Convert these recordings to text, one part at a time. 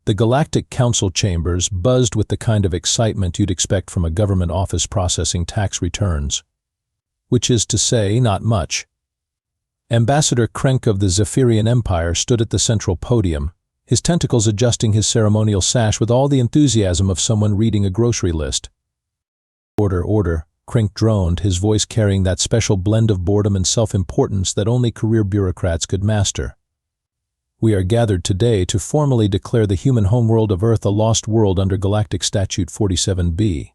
The Galactic Council chambers buzzed with the kind of excitement you'd expect from a government office processing tax returns. Which is to say, not much. Ambassador Krenk of the Zephyrian Empire stood at the central podium, his tentacles adjusting his ceremonial sash with all the enthusiasm of someone reading a grocery list. "Order, order," Krenk droned, his voice carrying that special blend of boredom and self-importance that only career bureaucrats could master. "We are gathered today to formally declare the human homeworld of Earth a lost world under Galactic Statute 47B.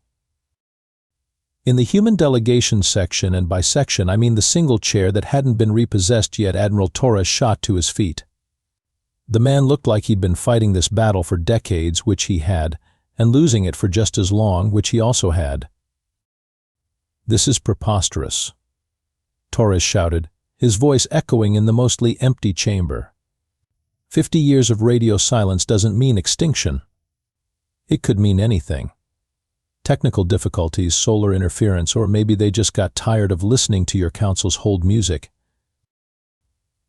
In the human delegation section, and by section I mean the single chair that hadn't been repossessed yet, Admiral Torres shot to his feet. The man looked like he'd been fighting this battle for decades, which he had, and losing it for just as long, which he also had. "This is preposterous," Torres shouted, his voice echoing in the mostly empty chamber. 50 years of radio silence doesn't mean extinction. It could mean anything. Technical difficulties, solar interference, or maybe they just got tired of listening to your council's hold music.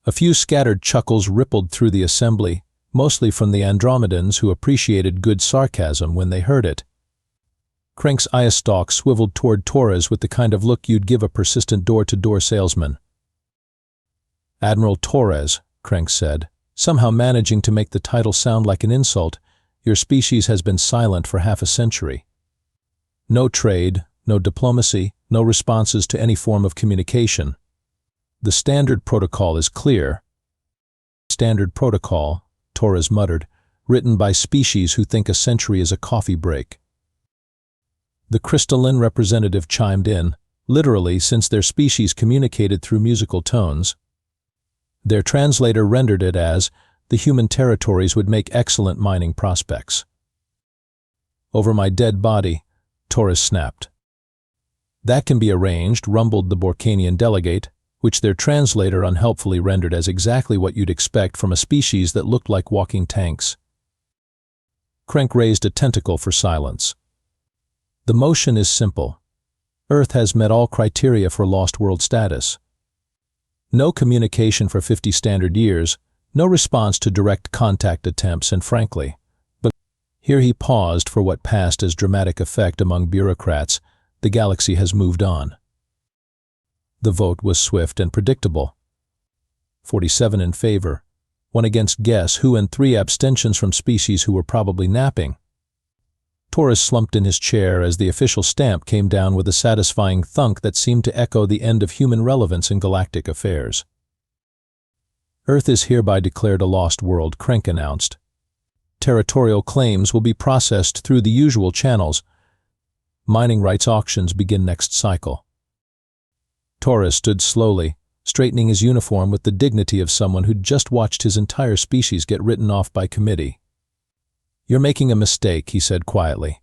A few scattered chuckles rippled through the assembly, mostly from the Andromedans who appreciated good sarcasm when they heard it. Krenk's eye stalk swiveled toward Torres with the kind of look you'd give a persistent door-to-door salesman. "Admiral Torres," Krenk said, somehow managing to make the title sound like an insult, "your species has been silent for half a century. No trade, no diplomacy, no responses to any form of communication. The standard protocol is clear." "Standard protocol," Torres muttered, "written by species who think a century is a coffee break." The crystalline representative chimed in, literally, since their species communicated through musical tones. Their translator rendered it as, "The human territories would make excellent mining prospects." "Over my dead body," Torres snapped. "That can be arranged," rumbled the Borcanian delegate, which their translator unhelpfully rendered as exactly what you'd expect from a species that looked like walking tanks. Krenk raised a tentacle for silence. "The motion is simple. Earth has met all criteria for lost world status. No communication for 50 standard years, no response to direct contact attempts, and frankly, but..." Here he paused for what passed as dramatic effect among bureaucrats. "The galaxy has moved on." The vote was swift and predictable. 47 in favor, 1 against guess who, and 3 abstentions from species who were probably napping. Torres slumped in his chair as the official stamp came down with a satisfying thunk that seemed to echo the end of human relevance in galactic affairs. "Earth is hereby declared a lost world," Krenk announced. "Territorial claims will be processed through the usual channels. Mining rights auctions begin next cycle." Torres stood slowly, straightening his uniform with the dignity of someone who'd just watched his entire species get written off by committee. "You're making a mistake," he said quietly.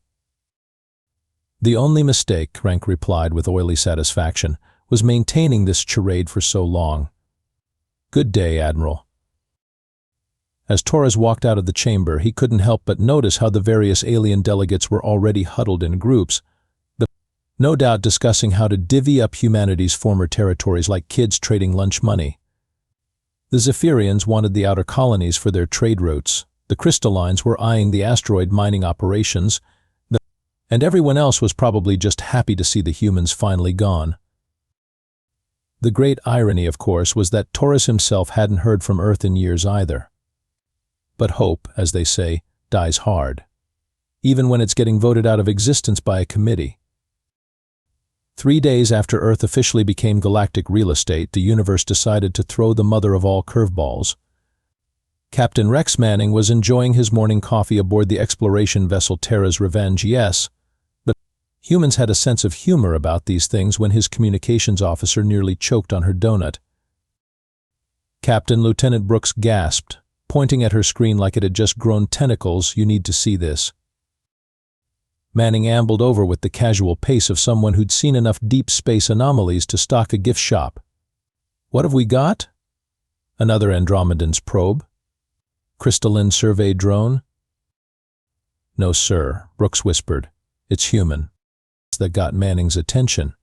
"The only mistake," Krenk replied with oily satisfaction, "was maintaining this charade for so long. Good day, Admiral." As Torres walked out of the chamber, he couldn't help but notice how the various alien delegates were already huddled in groups, no doubt discussing how to divvy up humanity's former territories like kids trading lunch money. The Zephyrians wanted the outer colonies for their trade routes, the crystallines were eyeing the asteroid mining operations, and everyone else was probably just happy to see the humans finally gone. The great irony, of course, was that Torres himself hadn't heard from Earth in years either. But hope, as they say, dies hard, even when it's getting voted out of existence by a committee. 3 days after Earth officially became galactic real estate, the universe decided to throw the mother of all curveballs. Captain Rex Manning was enjoying his morning coffee aboard the exploration vessel Terra's Revenge, yes, but humans had a sense of humor about these things when his communications officer nearly choked on her donut. "Captain," Lieutenant Brooks gasped, pointing at her screen like it had just grown tentacles, "you need to see this." Manning ambled over with the casual pace of someone who'd seen enough deep space anomalies to stock a gift shop. "What have we got?" "Another Andromedan's probe." "Crystalline survey drone?" "No, sir," Brooks whispered. "It's human." That got Manning's attention.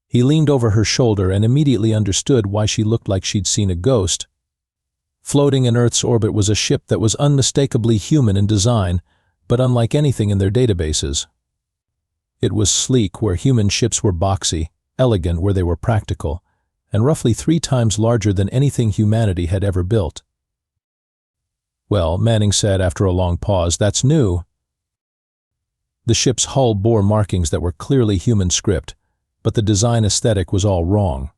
He leaned over her shoulder and immediately understood why she looked like she'd seen a ghost. Floating in Earth's orbit was a ship that was unmistakably human in design, but unlike anything in their databases. It was sleek where human ships were boxy, elegant where they were practical, and roughly 3 times larger than anything humanity had ever built. "Well," Manning said after a long pause, "that's new." The ship's hull bore markings that were clearly human script, but the design aesthetic was all wrong.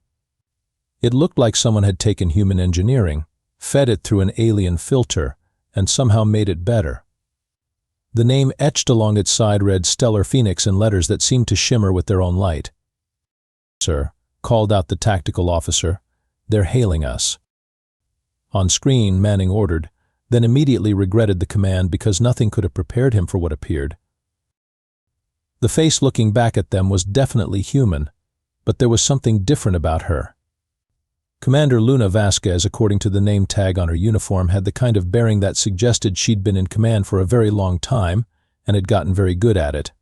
It looked like someone had taken human engineering, fed it through an alien filter, and somehow made it better. The name etched along its side read Stellar Phoenix in letters that seemed to shimmer with their own light. "Sir," called out the tactical officer, "they're hailing us." On screen, Manning ordered, then immediately regretted the command because nothing could have prepared him for what appeared. The face looking back at them was definitely human, but there was something different about her. Commander Luna Vasquez, according to the name tag on her uniform, had the kind of bearing that suggested she'd been in command for a very long time and had gotten very good at it.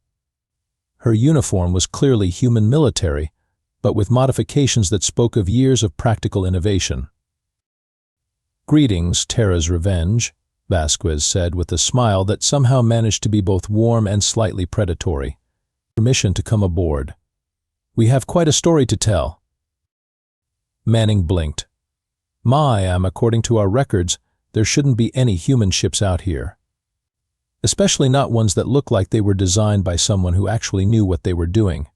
Her uniform was clearly human military, but with modifications that spoke of years of practical innovation. "Greetings, Terra's Revenge," Vasquez said with a smile that somehow managed to be both warm and slightly predatory. "Permission to come aboard. We have quite a story to tell." Manning blinked. According to our records, there shouldn't be any human ships out here. Especially not ones that look like they were designed by someone who actually knew what they were doing."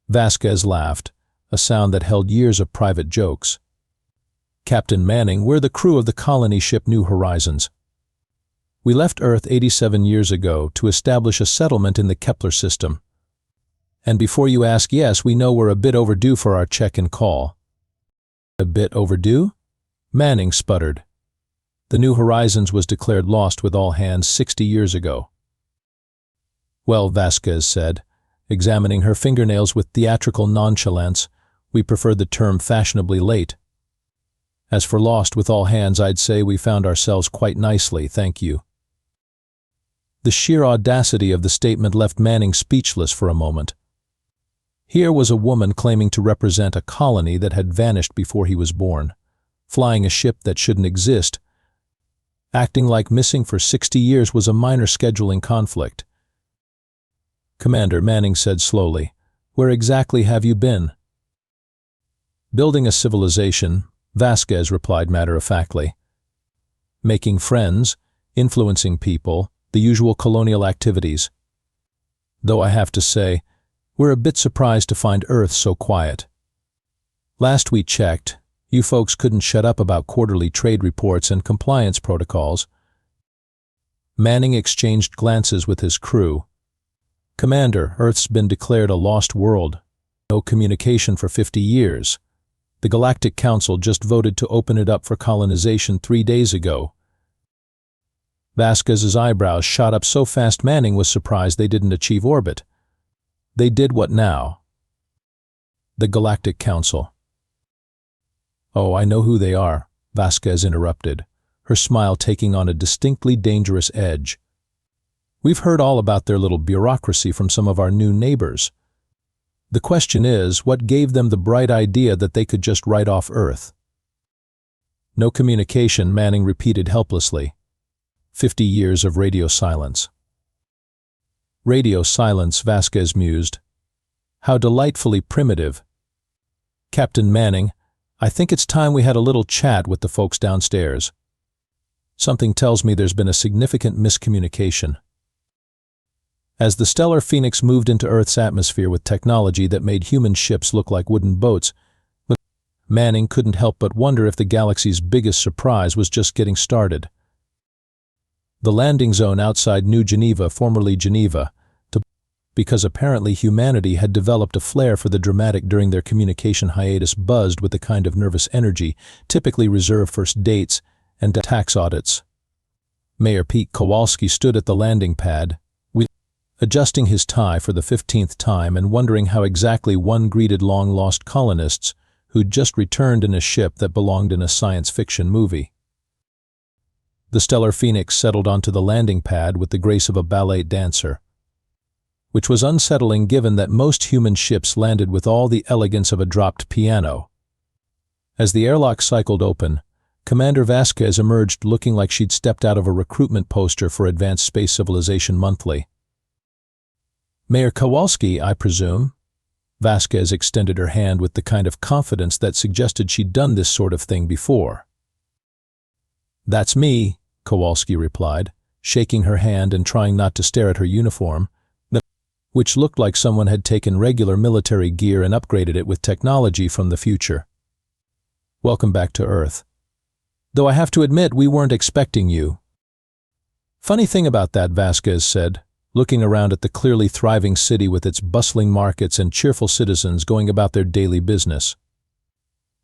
Vasquez laughed, a sound that held years of private jokes. "Captain Manning, we're the crew of the colony ship New Horizons. We left Earth 87 years ago to establish a settlement in the Kepler system. And before you ask, yes, we know we're a bit overdue for our check-in call." "A bit overdue?" Manning sputtered. The New Horizons was declared lost with all hands 60 years ago. "Well," Vasquez said, examining her fingernails with theatrical nonchalance, "we prefer the term fashionably late. As for lost with all hands, I'd say we found ourselves quite nicely, thank you." The sheer audacity of the statement left Manning speechless for a moment. Here was a woman claiming to represent a colony that had vanished before he was born, flying a ship that shouldn't exist, acting like missing for 60 years was a minor scheduling conflict. "Commander," Manning said slowly, "where exactly have you been?" "Building a civilization," Vasquez replied matter-of-factly. "Making friends, influencing people, the usual colonial activities. Though I have to say, we're a bit surprised to find Earth so quiet. Last we checked, you folks couldn't shut up about quarterly trade reports and compliance protocols." Manning exchanged glances with his crew. "Commander, Earth's been declared a lost world. No communication for 50 years. The Galactic Council just voted to open it up for colonization 3 days ago." Vasquez's eyebrows shot up so fast Manning was surprised they didn't achieve orbit. "They did what now?" "The Galactic Council." "Oh, I know who they are," Vasquez interrupted, her smile taking on a distinctly dangerous edge. "We've heard all about their little bureaucracy from some of our new neighbors. The question is, what gave them the bright idea that they could just write off Earth?" "No communication," Manning repeated helplessly. 50 years of radio silence. "Radio silence," Vasquez mused. "How delightfully primitive. Captain Manning, I think it's time we had a little chat with the folks downstairs. Something tells me there's been a significant miscommunication." As the Stellar Phoenix moved into Earth's atmosphere with technology that made human ships look like wooden boats, Manning couldn't help but wonder if the galaxy's biggest surprise was just getting started. The landing zone outside New Geneva, formerly Geneva, because apparently humanity had developed a flair for the dramatic during their communication hiatus, buzzed with the kind of nervous energy typically reserved for dates and tax audits. Mayor Pete Kowalski stood at the landing pad, adjusting his tie for the 15th time and wondering how exactly one greeted long-lost colonists who'd just returned in a ship that belonged in a science fiction movie. The Stellar Phoenix settled onto the landing pad with the grace of a ballet dancer, which was unsettling given that most human ships landed with all the elegance of a dropped piano. As the airlock cycled open, Commander Vasquez emerged looking like she'd stepped out of a recruitment poster for Advanced Space Civilization Monthly. "Mayor Kowalski, I presume?" Vasquez extended her hand with the kind of confidence that suggested she'd done this sort of thing before. "That's me," Kowalski replied, shaking her hand and trying not to stare at her uniform, which looked like someone had taken regular military gear and upgraded it with technology from the future. "Welcome back to Earth. Though I have to admit we weren't expecting you." "Funny thing about that," Vasquez said, looking around at the clearly thriving city with its bustling markets and cheerful citizens going about their daily business.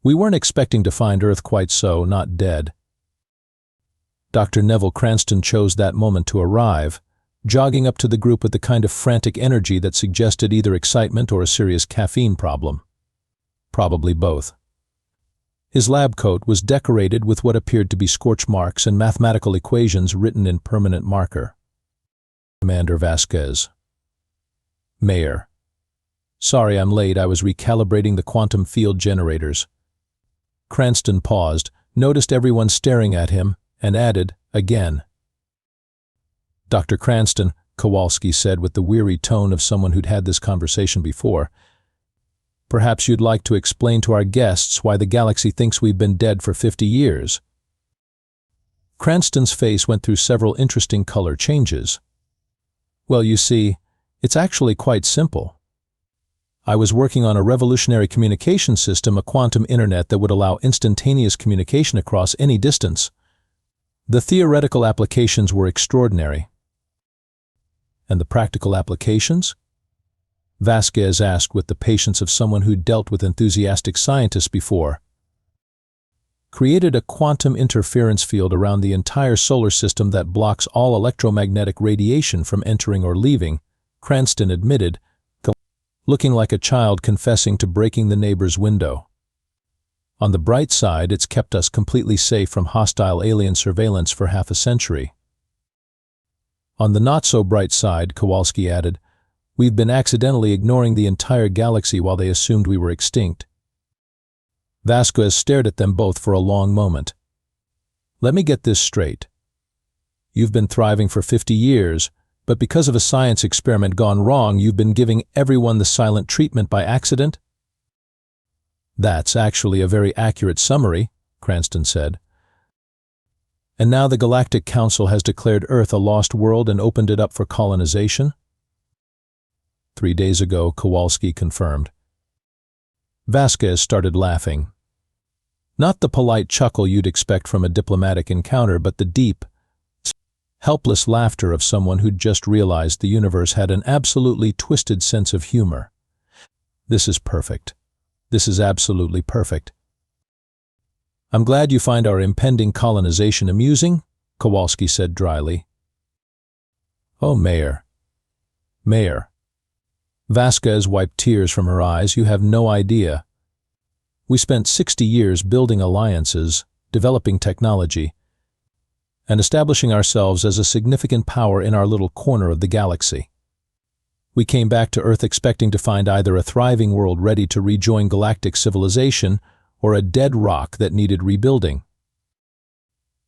"We weren't expecting to find Earth quite so, not dead." Dr. Neville Cranston chose that moment to arrive, jogging up to the group with the kind of frantic energy that suggested either excitement or a serious caffeine problem. Probably both. His lab coat was decorated with what appeared to be scorch marks and mathematical equations written in permanent marker. Commander Vasquez. "Mayor. Sorry I'm late, I was recalibrating the quantum field generators." Cranston paused, noticed everyone staring at him, and added, "Again." "Dr. Cranston," Kowalski said with the weary tone of someone who'd had this conversation before, "perhaps you'd like to explain to our guests why the galaxy thinks we've been dead for 50 years. Cranston's face went through several interesting color changes. "Well, you see, it's actually quite simple. I was working on a revolutionary communication system, a quantum internet that would allow instantaneous communication across any distance. The theoretical applications were extraordinary." "And the practical applications?" Vasquez asked with the patience of someone who'd dealt with enthusiastic scientists before. "Created a quantum interference field around the entire solar system that blocks all electromagnetic radiation from entering or leaving," Cranston admitted, looking like a child confessing to breaking the neighbor's window. "On the bright side, it's kept us completely safe from hostile alien surveillance for half a century. On the not-so-bright side," Kowalski added, "we've been accidentally ignoring the entire galaxy while they assumed we were extinct." Vasquez stared at them both for a long moment. "Let me get this straight. You've been thriving for 50 years, but because of a science experiment gone wrong, you've been giving everyone the silent treatment by accident?" "That's actually a very accurate summary," Cranston said. "And now the Galactic Council has declared Earth a lost world and opened it up for colonization?" 3 days ago, Kowalski confirmed. Vasquez started laughing. Not the polite chuckle you'd expect from a diplomatic encounter, but the deep, helpless laughter of someone who'd just realized the universe had an absolutely twisted sense of humor. "This is perfect. This is absolutely perfect. I'm glad you find our impending colonization amusing," Kowalski said dryly. "Oh, Mayor. Mayor." Vasquez wiped tears from her eyes. "You have no idea. We spent 60 years building alliances, developing technology, and establishing ourselves as a significant power in our little corner of the galaxy. We came back to Earth expecting to find either a thriving world ready to rejoin galactic civilization or a dead rock that needed rebuilding.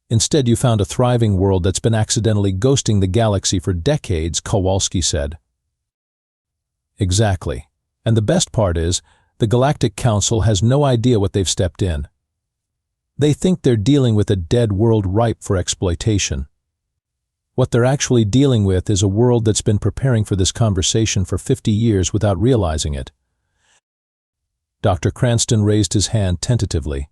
Instead, you found a thriving world that's been accidentally ghosting the galaxy for decades," Kowalski said. "Exactly. And the best part is, the Galactic Council has no idea what they've stepped in. They think they're dealing with a dead world ripe for exploitation. What they're actually dealing with is a world that's been preparing for this conversation for 50 years without realizing it." Dr. Cranston raised his hand tentatively.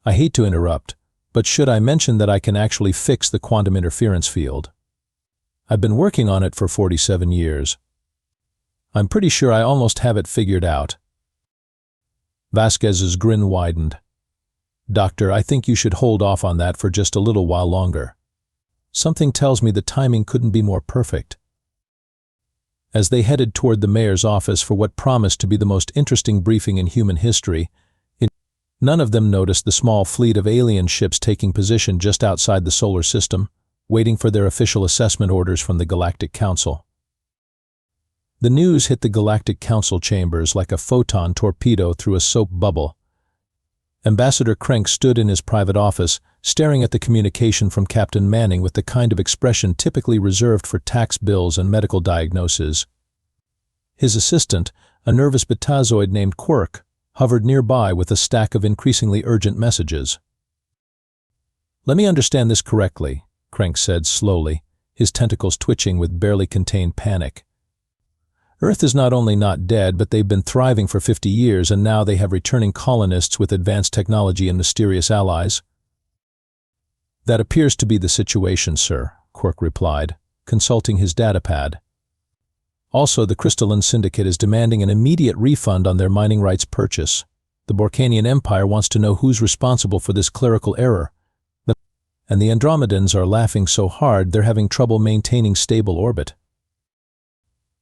"I hate to interrupt, but should I mention that I can actually fix the quantum interference field? I've been working on it for 47 years. I'm pretty sure I almost have it figured out." Vasquez's grin widened. "Doctor, I think you should hold off on that for just a little while longer. Something tells me the timing couldn't be more perfect." As they headed toward the mayor's office for what promised to be the most interesting briefing in human history, none of them noticed the small fleet of alien ships taking position just outside the solar system, waiting for their official assessment orders from the Galactic Council. The news hit the Galactic Council chambers like a photon torpedo through a soap bubble. Ambassador Crank stood in his private office, staring at the communication from Captain Manning with the kind of expression typically reserved for tax bills and medical diagnoses. His assistant, a nervous betazoid named Quirk, hovered nearby with a stack of increasingly urgent messages. "Let me understand this correctly," Crank said slowly, his tentacles twitching with barely contained panic. "Earth is not only not dead, but they've been thriving for 50 years, and now they have returning colonists with advanced technology and mysterious allies?" "That appears to be the situation, sir," Quirk replied, consulting his datapad. "Also, the Crystalline Syndicate is demanding an immediate refund on their mining rights purchase. The Borcanian Empire wants to know who's responsible for this clerical error. And the Andromedans are laughing so hard they're having trouble maintaining stable orbit."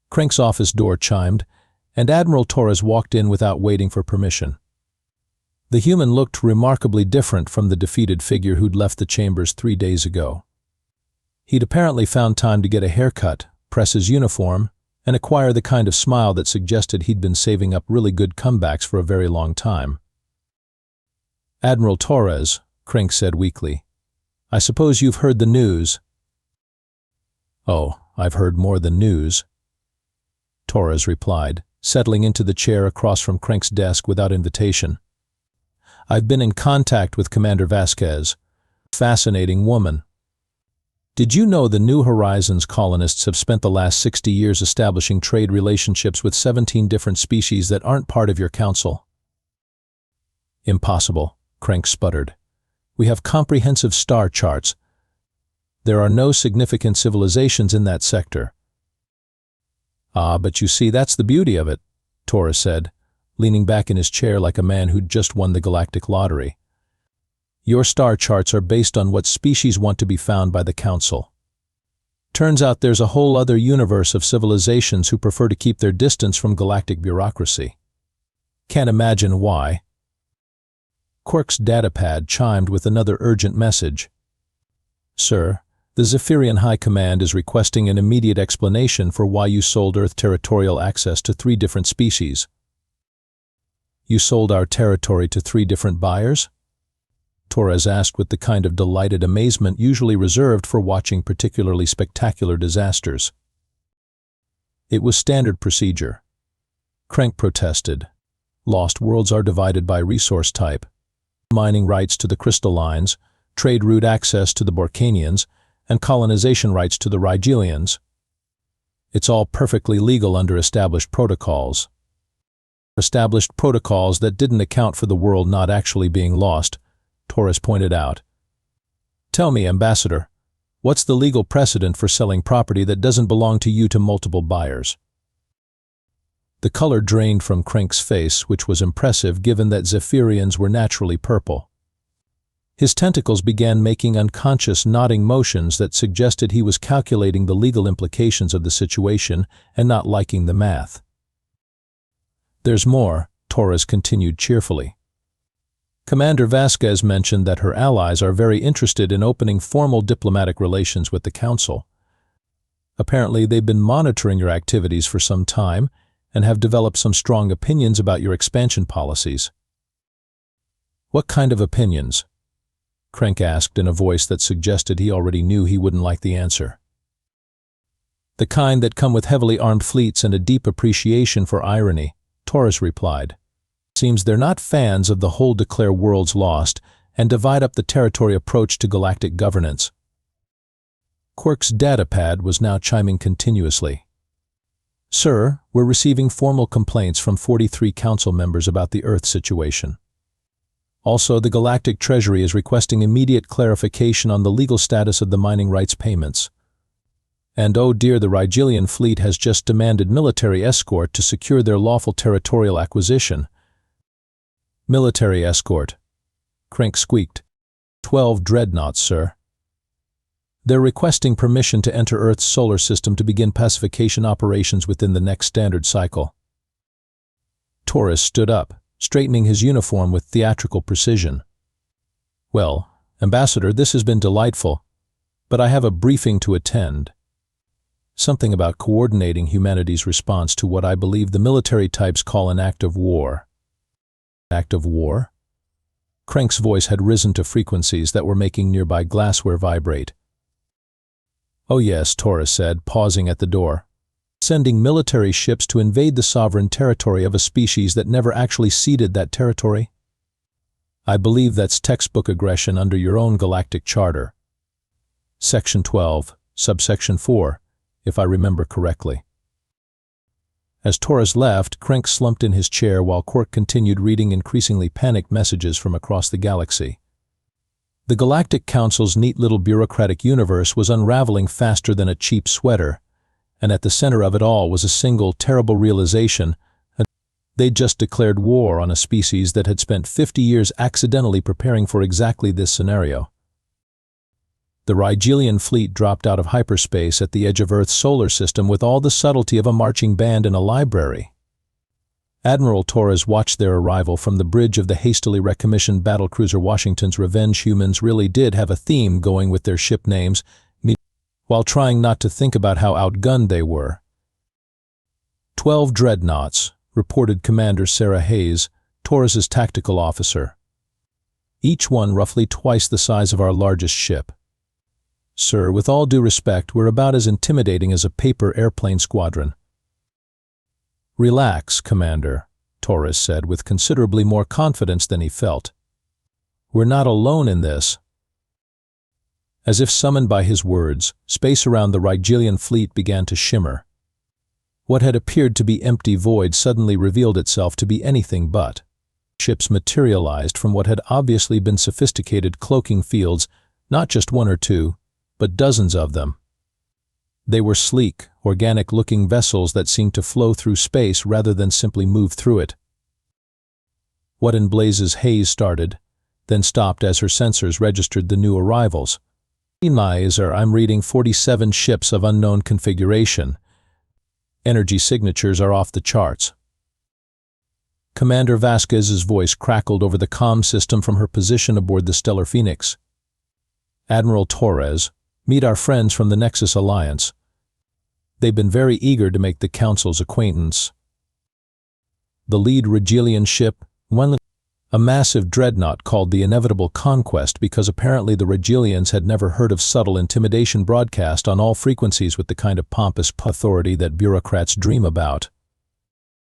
Crank's office door chimed, and Admiral Torres walked in without waiting for permission. The human looked remarkably different from the defeated figure who'd left the chambers 3 days ago. He'd apparently found time to get a haircut, press his uniform, and acquire the kind of smile that suggested he'd been saving up really good comebacks for a very long time. "Admiral Torres," Crank said weakly, "I suppose you've heard the news." "Oh, I've heard more than news," Torres replied, settling into the chair across from Crank's desk without invitation. "I've been in contact with Commander Vasquez. Fascinating woman. Did you know the New Horizons colonists have spent the last 60 years establishing trade relationships with 17 different species that aren't part of your council?" "Impossible," Crank sputtered. "We have comprehensive star charts. There are no significant civilizations in that sector." "Ah, but you see, that's the beauty of it," Torres said, leaning back in his chair like a man who'd just won the galactic lottery. "Your star charts are based on what species want to be found by the Council. Turns out there's a whole other universe of civilizations who prefer to keep their distance from galactic bureaucracy. Can't imagine why." Quirk's datapad chimed with another urgent message. "Sir, the Zephyrian High Command is requesting an immediate explanation for why you sold Earth territorial access to 3 different species." "You sold our territory to 3 different buyers?" Torres asked with the kind of delighted amazement usually reserved for watching particularly spectacular disasters. "It was standard procedure." Crank protested. "Lost worlds are divided by resource type. Mining rights to the crystallines, trade route access to the Borcanians, and colonization rights to the Rigelians. It's all perfectly legal under established protocols. Established protocols that didn't account for the world not actually being lost," Torres pointed out. "Tell me, Ambassador, what's the legal precedent for selling property that doesn't belong to you to multiple buyers?" The color drained from Crank's face, which was impressive given that Zephyrians were naturally purple. His tentacles began making unconscious nodding motions that suggested he was calculating the legal implications of the situation and not liking the math. "There's more," Torres continued cheerfully. "Commander Vasquez mentioned that her allies are very interested in opening formal diplomatic relations with the Council. Apparently, they've been monitoring your activities for some time and have developed some strong opinions about your expansion policies." "What kind of opinions?" Crank asked in a voice that suggested he already knew he wouldn't like the answer. "The kind that come with heavily armed fleets and a deep appreciation for irony," Torres replied. "Seems they're not fans of the whole declare worlds lost and divide up the territory approach to galactic governance." Quirk's datapad was now chiming continuously. "Sir, we're receiving formal complaints from 43 council members about the Earth situation. Also, the Galactic Treasury is requesting immediate clarification on the legal status of the mining rights payments. And oh dear, the Rigelian fleet has just demanded military escort to secure their lawful territorial acquisition." "Military escort," Crank squeaked. 12 dreadnoughts, sir. They're requesting permission to enter Earth's solar system to begin pacification operations within the next standard cycle." Torres stood up, straightening his uniform with theatrical precision. "Well, Ambassador, this has been delightful, but I have a briefing to attend. Something about coordinating humanity's response to what I believe the military types call an act of war." "Act of war?" Krenk's voice had risen to frequencies that were making nearby glassware vibrate. "Oh yes," Torres said, pausing at the door. "Sending military ships to invade the sovereign territory of a species that never actually ceded that territory? I believe that's textbook aggression under your own galactic charter. Section 12, subsection 4, if I remember correctly." As Torres left, Krenk slumped in his chair while Quark continued reading increasingly panicked messages from across the galaxy. The Galactic Council's neat little bureaucratic universe was unraveling faster than a cheap sweater, and at the center of it all was a single terrible realization: they'd just declared war on a species that had spent 50 years accidentally preparing for exactly this scenario. The Rigelian fleet dropped out of hyperspace at the edge of Earth's solar system with all the subtlety of a marching band in a library. Admiral Torres watched their arrival from the bridge of the hastily recommissioned battlecruiser Washington's Revenge. Humans really did have a theme going with their ship names, while trying not to think about how outgunned they were. 12 dreadnoughts, reported Commander Sarah Hayes, Torres's tactical officer. Each one roughly twice the size of our largest ship. Sir, with all due respect, we're about as intimidating as a paper airplane squadron. Relax, Commander, Torres said with considerably more confidence than he felt. We're not alone in this. As if summoned by his words, space around the Rigelian fleet began to shimmer. What had appeared to be empty void suddenly revealed itself to be anything but. Ships materialized from what had obviously been sophisticated cloaking fields, not just one or two, but dozens of them. They were sleek, organic-looking vessels that seemed to flow through space rather than simply move through it. What in blazes? Hayes started, then stopped as her sensors registered the new arrivals. I'm reading 47 ships of unknown configuration. Energy signatures are off the charts. Commander Vasquez's voice crackled over the comm system from her position aboard the Stellar Phoenix. Admiral Torres, meet our friends from the Nexus Alliance. They've been very eager to make the Council's acquaintance. The lead Rigelian ship, a massive dreadnought called the Inevitable Conquest because apparently the Rigelians had never heard of subtle intimidation broadcast on all frequencies with the kind of pompous authority that bureaucrats dream about.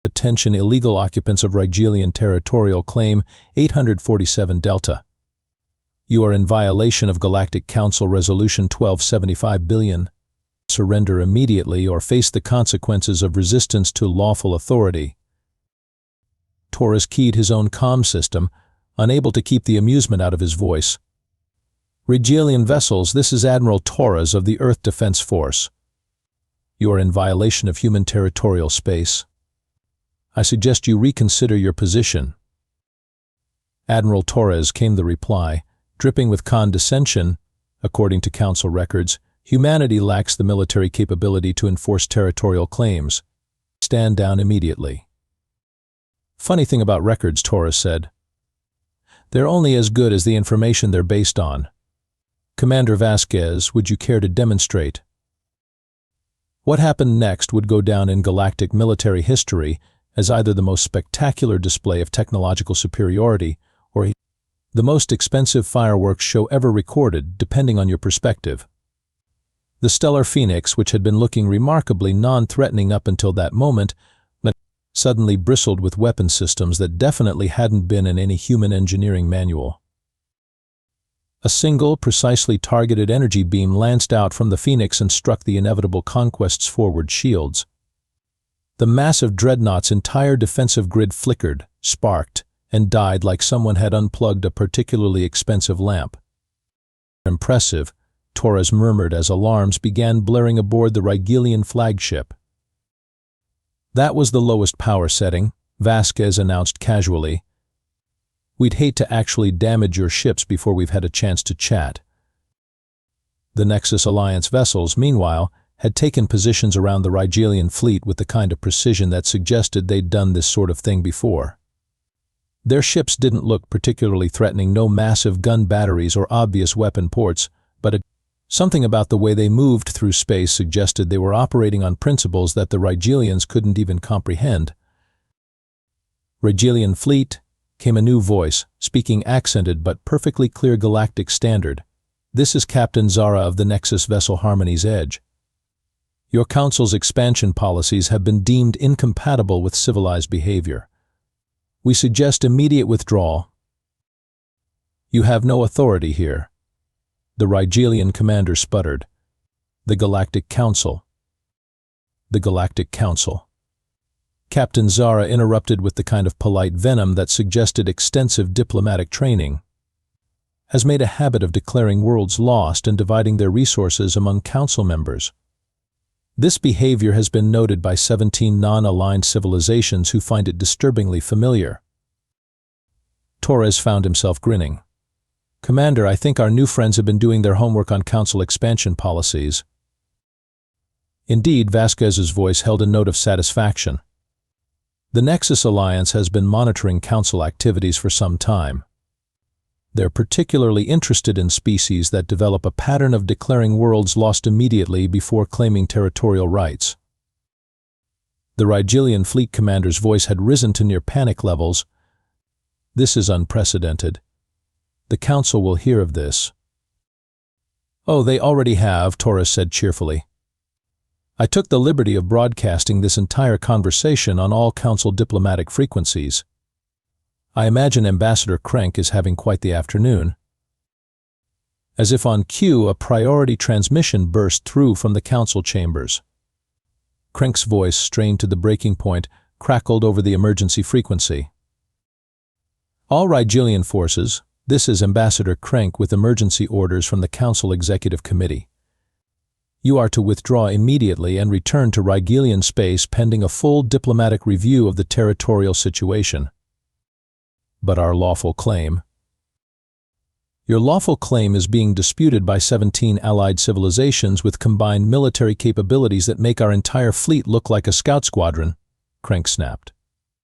Attention illegal occupants of Rigelian territorial claim 847 Delta. You are in violation of Galactic Council Resolution 1275 billion. Surrender immediately or face the consequences of resistance to lawful authority. Torres keyed his own comm system, unable to keep the amusement out of his voice. Rigelian vessels, this is Admiral Torres of the Earth Defense Force. You are in violation of human territorial space. I suggest you reconsider your position. Admiral Torres, came the reply, dripping with condescension. According to Council records, humanity lacks the military capability to enforce territorial claims. Stand down immediately. Funny thing about records, Torres said. They're only as good as the information they're based on. Commander Vasquez, would you care to demonstrate? What happened next would go down in galactic military history as either the most spectacular display of technological superiority or the most expensive fireworks show ever recorded, depending on your perspective. The Stellar Phoenix, which had been looking remarkably non-threatening up until that moment, suddenly bristled with weapon systems that definitely hadn't been in any human engineering manual. A single, precisely targeted energy beam lanced out from the Phoenix and struck the Inevitable Conquest's forward shields. The massive dreadnought's entire defensive grid flickered, sparked, and died like someone had unplugged a particularly expensive lamp. Impressive, Torres murmured as alarms began blaring aboard the Rigelian flagship. That was the lowest power setting, Vasquez announced casually. We'd hate to actually damage your ships before we've had a chance to chat. The Nexus Alliance vessels, meanwhile, had taken positions around the Rigelian fleet with the kind of precision that suggested they'd done this sort of thing before. Their ships didn't look particularly threatening, no massive gun batteries or obvious weapon ports, but something about the way they moved through space suggested they were operating on principles that the Rigelians couldn't even comprehend. Rigelian fleet, came a new voice, speaking accented but perfectly clear Galactic Standard. "This is Captain Zara of the Nexus vessel Harmony's Edge. Your Council's expansion policies have been deemed incompatible with civilized behavior. We suggest immediate withdrawal. You have no authority here." The Rigelian commander sputtered. "The Galactic Council." "The Galactic Council." Captain Zara interrupted with the kind of polite venom that suggested extensive diplomatic training. "Has made a habit of declaring worlds lost and dividing their resources among Council members. This behavior has been noted by 17 non-aligned civilizations who find it disturbingly familiar." Torres found himself grinning. "Commander, I think our new friends have been doing their homework on Council expansion policies." Indeed, Vasquez's voice held a note of satisfaction. "The Nexus Alliance has been monitoring Council activities for some time. They're particularly interested in species that develop a pattern of declaring worlds lost immediately before claiming territorial rights." The Rigelian fleet commander's voice had risen to near panic levels. "This is unprecedented. The Council will hear of this." "Oh, they already have," Torres said cheerfully. "I took the liberty of broadcasting this entire conversation on all Council diplomatic frequencies. I imagine Ambassador Krenk is having quite the afternoon." As if on cue, a priority transmission burst through from the Council chambers. Krenk's voice, strained to the breaking point, crackled over the emergency frequency. "All Rigelian forces, this is Ambassador Krenk with emergency orders from the Council Executive Committee. You are to withdraw immediately and return to Rigelian space pending a full diplomatic review of the territorial situation." "But our lawful claim?" "Your lawful claim is being disputed by 17 allied civilizations with combined military capabilities that make our entire fleet look like a scout squadron," Krenk snapped.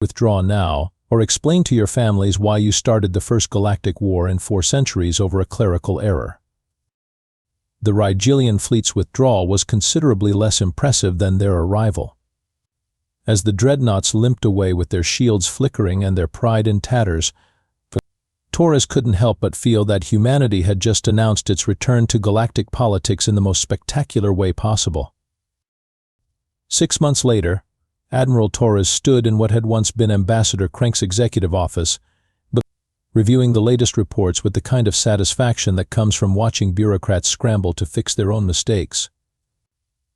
"Withdraw now, or explain to your families why you started the first galactic war in 4 centuries over a clerical error." The Rigelian fleet's withdrawal was considerably less impressive than their arrival. As the dreadnoughts limped away with their shields flickering and their pride in tatters, Torres couldn't help but feel that humanity had just announced its return to galactic politics in the most spectacular way possible. 6 months later, Admiral Torres stood in what had once been Ambassador Krenk's executive office, reviewing the latest reports with the kind of satisfaction that comes from watching bureaucrats scramble to fix their own mistakes.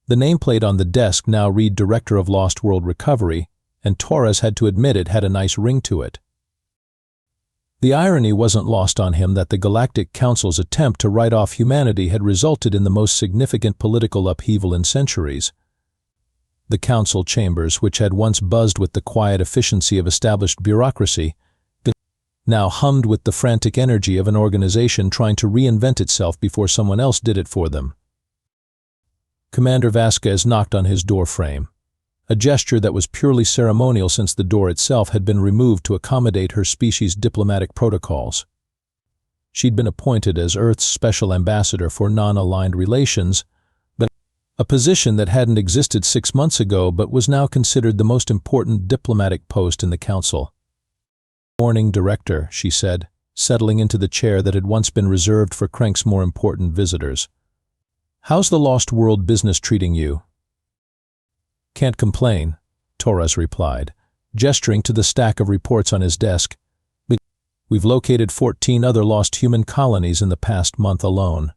The nameplate on the desk now read Director of Lost World Recovery, and Torres had to admit it had a nice ring to it. The irony wasn't lost on him that the Galactic Council's attempt to write off humanity had resulted in the most significant political upheaval in centuries. The Council chambers, which had once buzzed with the quiet efficiency of established bureaucracy, now hummed with the frantic energy of an organization trying to reinvent itself before someone else did it for them. Commander Vasquez knocked on his door frame, a gesture that was purely ceremonial since the door itself had been removed to accommodate her species' diplomatic protocols. She'd been appointed as Earth's special ambassador for non-aligned relations, a position that hadn't existed 6 months ago but was now considered the most important diplomatic post in the Council. "Morning, Director," she said, settling into the chair that had once been reserved for Krenk's more important visitors. "How's the Lost World business treating you?" "Can't complain," Torres replied, gesturing to the stack of reports on his desk. "We've located 14 other lost human colonies in the past month alone.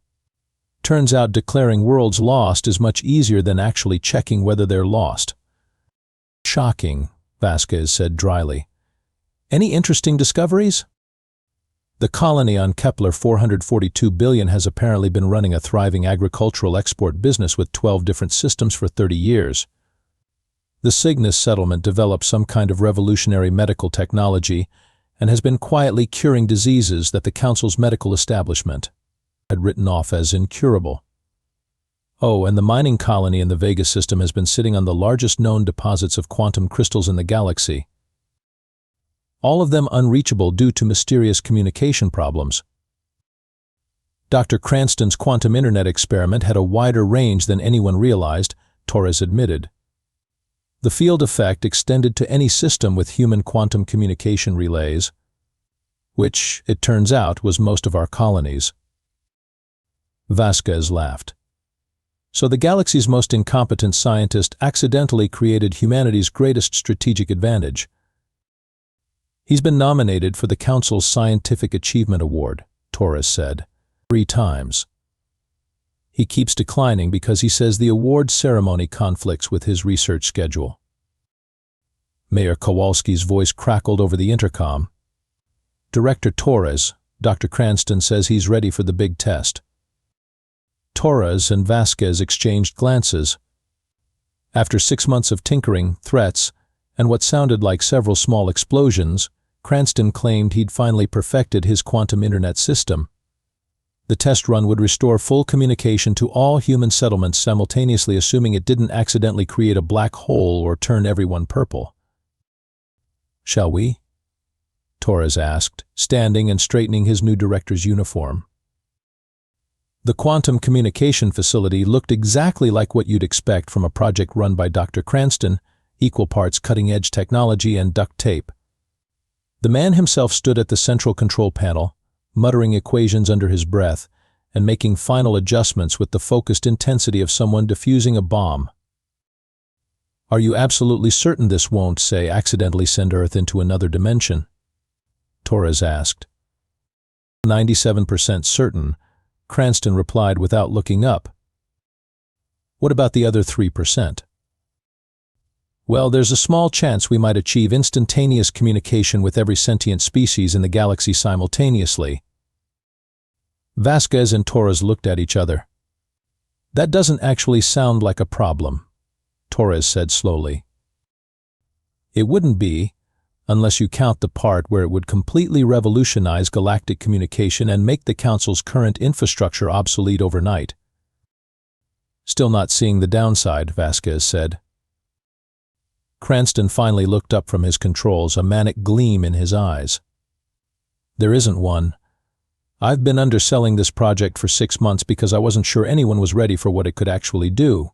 Turns out declaring worlds lost is much easier than actually checking whether they're lost." "Shocking," Vasquez said dryly. "Any interesting discoveries?" "The colony on Kepler 442 billion has apparently been running a thriving agricultural export business with 12 different systems for 30 years. The Cygnus settlement developed some kind of revolutionary medical technology and has been quietly curing diseases that the Council's medical establishment had written off as incurable. Oh, and the mining colony in the Vega system has been sitting on the largest known deposits of quantum crystals in the galaxy. All of them unreachable due to mysterious communication problems. Dr. Cranston's quantum internet experiment had a wider range than anyone realized, Torres admitted. The field effect extended to any system with human quantum communication relays. which, it turns out, was most of our colonies. Vasquez laughed. So the galaxy's most incompetent scientist accidentally created humanity's greatest strategic advantage. He's been nominated for the Council's Scientific Achievement Award, Torres said, 3 times. He keeps declining because he says the award ceremony conflicts with his research schedule. Mayor Kowalski's voice crackled over the intercom. Director Torres, Dr. Cranston says he's ready for the big test. Torres and Vasquez exchanged glances. After 6 months of tinkering, threats, and what sounded like several small explosions, Cranston claimed he'd finally perfected his quantum internet system. The test run would restore full communication to all human settlements simultaneously, assuming it didn't accidentally create a black hole or turn everyone purple. Shall we? Torres asked, standing and straightening his new director's uniform. The quantum communication facility looked exactly like what you'd expect from a project run by Dr. Cranston, equal parts cutting-edge technology and duct tape. The man himself stood at the central control panel, muttering equations under his breath and making final adjustments with the focused intensity of someone defusing a bomb. Are you absolutely certain this won't, say, accidentally send Earth into another dimension? Torres asked. 97% certain, Cranston replied without looking up. What about the other 3%? Well, there's a small chance we might achieve instantaneous communication with every sentient species in the galaxy simultaneously. Vasquez and Torres looked at each other. That doesn't actually sound like a problem, Torres said slowly. It wouldn't be, unless you count the part where it would completely revolutionize galactic communication and make the Council's current infrastructure obsolete overnight. Still not seeing the downside, Vasquez said. Cranston finally looked up from his controls, a manic gleam in his eyes. There isn't one. I've been underselling this project for 6 months because I wasn't sure anyone was ready for what it could actually do.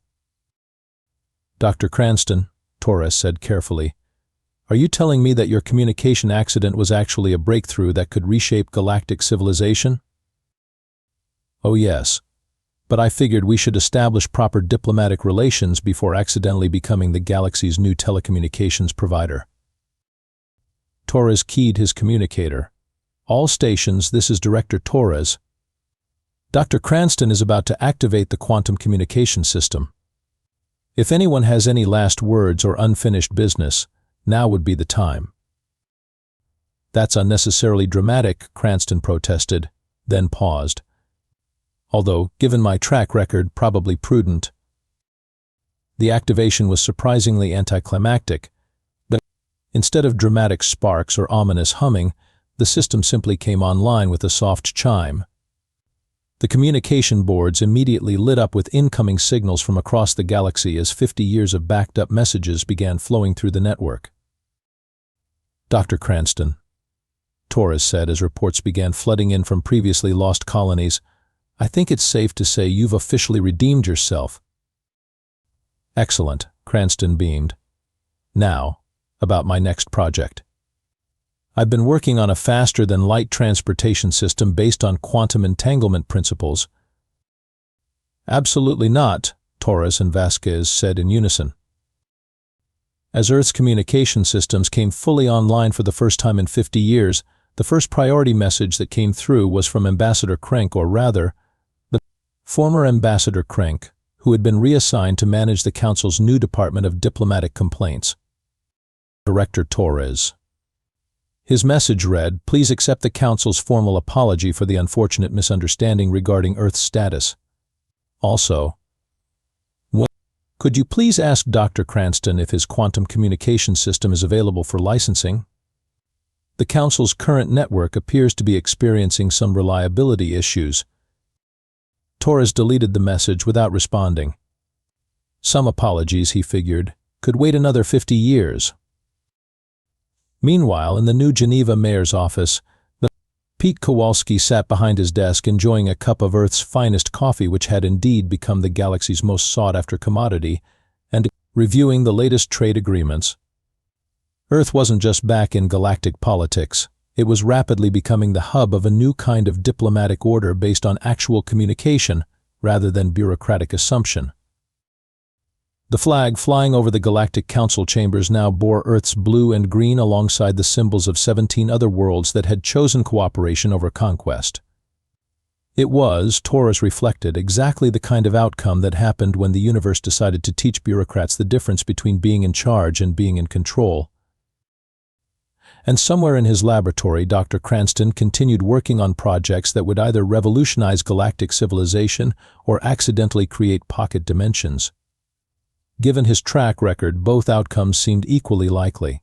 Dr. Cranston, Torres said carefully, are you telling me that your communication accident was actually a breakthrough that could reshape galactic civilization? Oh yes, but I figured we should establish proper diplomatic relations before accidentally becoming the galaxy's new telecommunications provider. Torres keyed his communicator. All stations, this is Director Torres. Dr. Cranston is about to activate the quantum communication system. If anyone has any last words or unfinished business, now would be the time. That's unnecessarily dramatic, Cranston protested, then paused. Although, given my track record, probably prudent. The activation was surprisingly anticlimactic, but instead of dramatic sparks or ominous humming, the system simply came online with a soft chime. The communication boards immediately lit up with incoming signals from across the galaxy as 50 years of backed-up messages began flowing through the network. Dr. Cranston, Torres said as reports began flooding in from previously lost colonies, I think it's safe to say you've officially redeemed yourself. Excellent, Cranston beamed. Now, about my next project. I've been working on a faster-than-light transportation system based on quantum entanglement principles. Absolutely not, Torres and Vasquez said in unison. As Earth's communication systems came fully online for the first time in 50 years, the first priority message that came through was from Ambassador Krenk, or rather, the former Ambassador Krenk, who had been reassigned to manage the Council's new Department of Diplomatic Complaints. Director Torres. His message read, "Please accept the Council's formal apology for the unfortunate misunderstanding regarding Earth's status. Also, could you please ask Dr. Cranston if his quantum communication system is available for licensing? The Council's current network appears to be experiencing some reliability issues." Torres deleted the message without responding. Some apologies, he figured, could wait another 50 years. Meanwhile, in the new Geneva mayor's office, Pete Kowalski sat behind his desk enjoying a cup of Earth's finest coffee, which had indeed become the galaxy's most sought-after commodity, and reviewing the latest trade agreements. Earth wasn't just back in galactic politics, It was rapidly becoming the hub of a new kind of diplomatic order based on actual communication rather than bureaucratic assumption. The flag flying over the Galactic Council chambers now bore Earth's blue and green alongside the symbols of 17 other worlds that had chosen cooperation over conquest. It was, Torres reflected, exactly the kind of outcome that happened when the universe decided to teach bureaucrats the difference between being in charge and being in control. And somewhere in his laboratory, Dr. Cranston continued working on projects that would either revolutionize galactic civilization or accidentally create pocket dimensions. Given his track record, both outcomes seemed equally likely.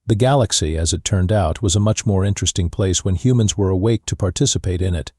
The galaxy, as it turned out, was a much more interesting place when humans were awake to participate in it.